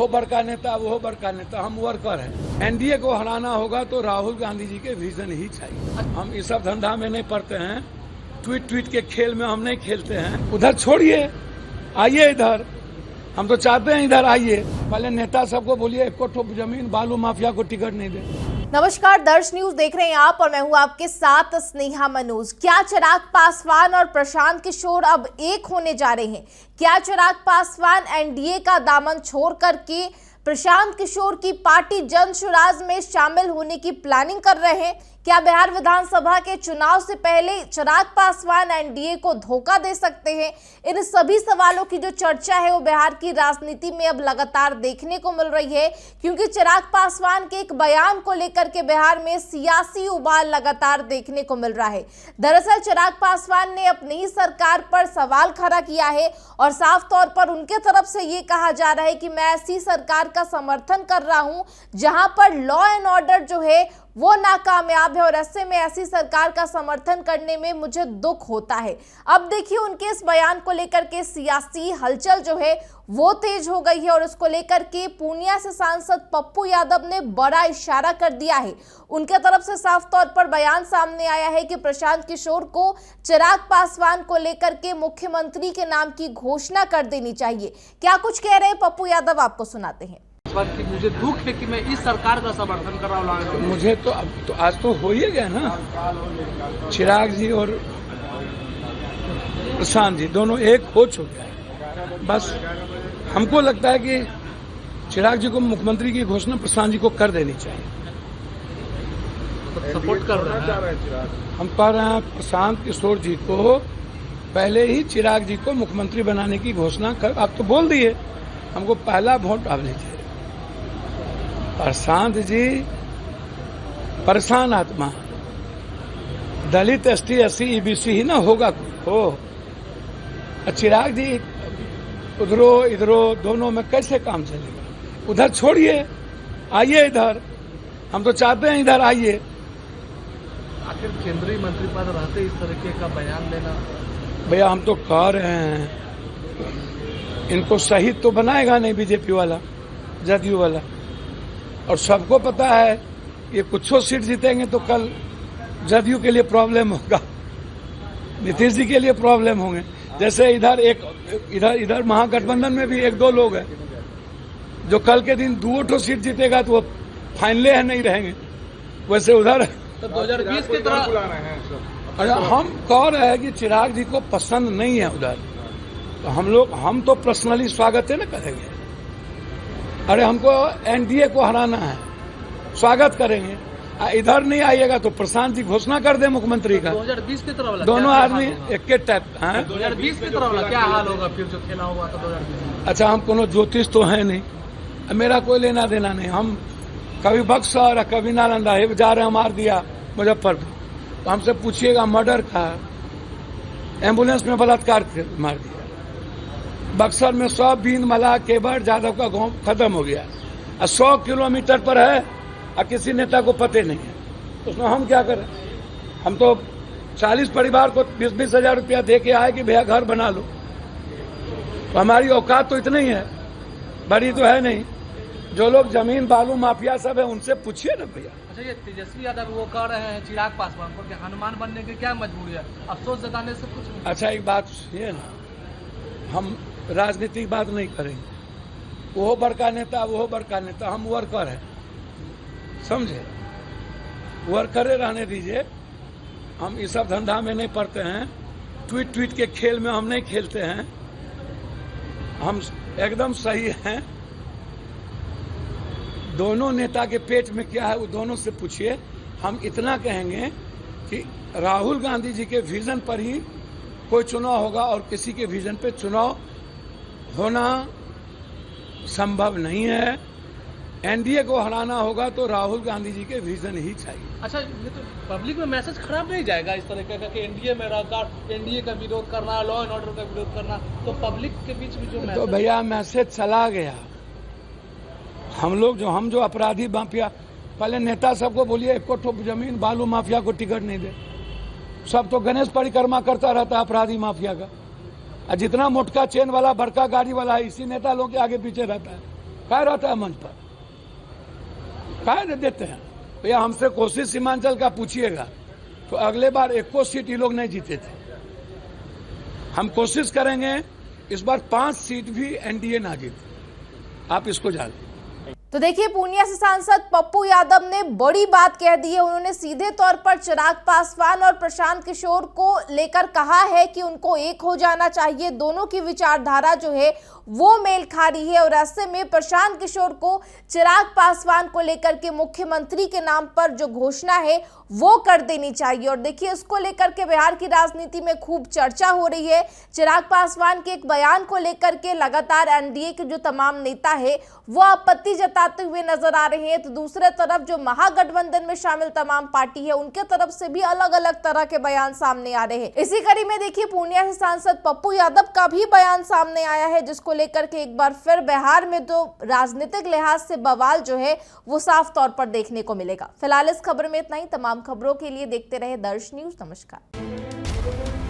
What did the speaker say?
वो बड़का नेता, वो बड़का नेता, हम वर्कर हैं। एनडीए को हराना होगा तो राहुल गांधी जी के विजन ही चाहिए। हम इस सब धंधा में नहीं पड़ते हैं, ट्वीट के खेल में हम नहीं खेलते हैं। उधर छोड़िए, आइए इधर, हम तो चाहते हैं इधर आइए। पहले नेता सबको बोलिए एक जमीन बालू माफिया को टिकट नहीं दे। नमस्कार, दर्श न्यूज देख रहे हैं आप और मैं हूं आपके साथ स्नेहा मनोज। क्या चिराग पासवान और प्रशांत किशोर अब एक होने जा रहे हैं? क्या चिराग पासवान एनडीए का दामन छोड़ करके प्रशांत किशोर की पार्टी जन स्वराज में शामिल होने की प्लानिंग कर रहे हैं? क्या बिहार विधानसभा के चुनाव से पहले चिराग पासवान एनडीए को धोखा दे सकते हैं? इन सभी सवालों की जो चर्चा है वो बिहार की राजनीति में अब लगातार देखने को मिल रही है, क्योंकि चिराग पासवान के एक बयान को लेकर के बिहार में सियासी उबाल लगातार देखने को मिल रहा है। दरअसल चिराग पासवान ने अपनी ही सरकार पर सवाल खड़ा किया है और साफ तौर पर उनके तरफ से ये कहा जा रहा है कि मैं ऐसी सरकार का समर्थन कर रहा हूं जहां पर लॉ एंड ऑर्डर जो है वो नाकामयाब है और ऐसे में ऐसी सरकार का समर्थन करने में मुझे दुख होता है। अब देखिए उनके इस बयान को लेकर के सियासी हलचल जो है वो तेज हो गई है और इसको लेकर के पूर्णिया से सांसद पप्पू यादव ने बड़ा इशारा कर दिया है। उनके तरफ से साफ तौर पर बयान सामने आया है कि प्रशांत किशोर को चिराग पासवान को लेकर के मुख्यमंत्री के नाम की घोषणा कर देनी चाहिए। क्या कुछ कह रहे हैं पप्पू यादव, आपको सुनाते हैं। कि मुझे दुख है कि मैं इस सरकार का समर्थन कर रहा हूँ। मुझे तो अब तो आज तो हो ही गया ना, चिराग जी और प्रशांत जी दोनों एक हो चुके हैं। बस हमको लगता है कि चिराग जी को मुख्यमंत्री की घोषणा प्रशांत जी को कर देनी चाहिए। सपोर्ट कर रहे हैं, हम कह रहे हैं प्रशांत किशोर जी को पहले ही चिराग जी को मुख्यमंत्री बनाने की घोषणा कर। आप तो बोल दिए, हमको पहला वोट आप लीजिए। प्रशांत जी परेशान आत्मा, दलित ST SC EBC ही ना होगा हो। चिराग जी इधरो दोनों में कैसे काम चलेगा? उधर छोड़िए, आइए इधर, हम तो चाहते हैं इधर आइए। आखिर केंद्रीय मंत्री पद रहते इस तरीके का बयान देना? भैया हम तो कह रहे हैं इनको शहीद तो बनाएगा नहीं बीजेपी वाला, जदयू वाला, और सबको पता है ये कुछ सीट जीतेंगे तो कल जदयू के लिए प्रॉब्लम होगा, नीतीश जी के लिए प्रॉब्लम होंगे। जैसे इधर महागठबंधन में भी एक दो लोग हैं जो कल के दिन 2 सीट जीतेगा तो वो फाइनले है नहीं रहेंगे। वैसे उधर तो 2020 की तरह अरे हम कह रहे हैं कि चिराग जी को पसंद नहीं है उधर, तो हम तो पर्सनली स्वागत है ना करेंगे। अरे हमको एनडीए को हराना है, स्वागत करेंगे। इधर नहीं आइएगा तो प्रशांत जी घोषणा कर दे मुख्यमंत्री का। 2020 की तरह दोनों आदमी एक के टाइप। 2020 की तरह क्या हाल होगा फिर जो खेला हुआ था 2020? अच्छा, हम कोनो ज्योतिष तो है नहीं, मेरा कोई लेना देना नहीं। हम कभी बक्सर कभी नालंदा जा रहे मार दिया मुजफ्फरपुर, तो हमसे पूछिएगा मर्डर का, एम्बुलेंस में बलात्कार मार दिया। बक्सर में 100 बीन मला केवट जादव का गांव खत्म हो गया, 100 किलोमीटर पर है और किसी नेता को पते नहीं है। उसमें हम क्या करें? हम तो 40 परिवार को 20-20 हजार रुपया दे के आए कि भैया घर बना लो, तो हमारी औकात तो इतनी है, बड़ी तो है नहीं। जो लोग जमीन बालू माफिया सब है उनसे पूछिए ना भैया। अच्छा, ये तेजस्वी यादव वो कह रहे हैं चिराग पासवान को कि हनुमान बनने की क्या मजबूरी है, अफसोस जताने से कुछ नहीं। अच्छा, एक बात सुनिए ना, हम राजनीतिक बात नहीं करेंगे। वो बड़का नेता, वो बड़का नेता, हम वर्कर हैं, समझे? वर्करे रहने दीजिए। हम इस सब धंधा में नहीं पड़ते हैं, ट्वीट के खेल में हम नहीं खेलते हैं। हम एकदम सही हैं। दोनों नेता के पेट में क्या है वो दोनों से पूछिए। हम इतना कहेंगे कि राहुल गांधी जी के विजन पर ही कोई चुनाव होगा और किसी के विजन पे चुनाव होना संभव नहीं है। एनडीए को हराना होगा तो राहुल गांधी जी के विजन ही चाहिए। अच्छा, ये तो पब्लिक में मैसेज खराब नहीं जाएगा इस तरह का कि एनडीए में रहकर एनडीए का विरोध करना, लॉ एंड ऑर्डर का विरोध करना, तो पब्लिक के बीच में जो तो भैया मैसेज चला गया। हम जो अपराधी माफिया, पहले नेता सबको बोलिए एक जमीन बालू माफिया को टिकट नहीं दे। सब तो गणेश परिक्रमा करता रहता है अपराधी माफिया का, और जितना मोटका चेन वाला बड़का गाड़ी वाला है इसी नेता लोग के आगे पीछे रहता है। क्या रहता है मंच पर, क्या देते हैं भैया। हमसे कोशिश सीमांचल का पूछिएगा तो अगले बार 1 सीट ये लोग नहीं जीते थे। हम कोशिश करेंगे इस बार 5 सीट भी एनडीए ना जीते, आप इसको जान लें। तो देखिए, पूर्णिया से सांसद पप्पू यादव ने बड़ी बात कह दी है। उन्होंने सीधे तौर पर चिराग पासवान और प्रशांत किशोर को लेकर कहा है कि उनको एक हो जाना चाहिए। दोनों की विचारधारा जो है वो मेल खा रही है और ऐसे में प्रशांत किशोर को चिराग पासवान को लेकर के मुख्यमंत्री के नाम पर जो घोषणा है वो कर देनी चाहिए। और देखिए, इसको लेकर के बिहार की राजनीति में खूब चर्चा हो रही है। चिराग पासवान के एक बयान को लेकर के लगातार एनडीए के जो तमाम नेता है वो आपत्ति जताते हुए नजर आ रहे हैं, तो दूसरे तरफ जो महागठबंधन में शामिल तमाम पार्टी है उनके तरफ से भी अलग अलग तरह के बयान सामने आ रहे हैं। इसी कड़ी में देखिए, पूर्णिया से सांसद पप्पू यादव का भी बयान सामने आया है, जिसको लेकर के एक बार फिर बिहार में तो राजनीतिक लिहाज से बवाल जो है वो साफ तौर पर देखने को मिलेगा। फिलहाल इस खबर में इतना ही। तमाम खबरों के लिए देखते रहे दर्श न्यूज। नमस्कार।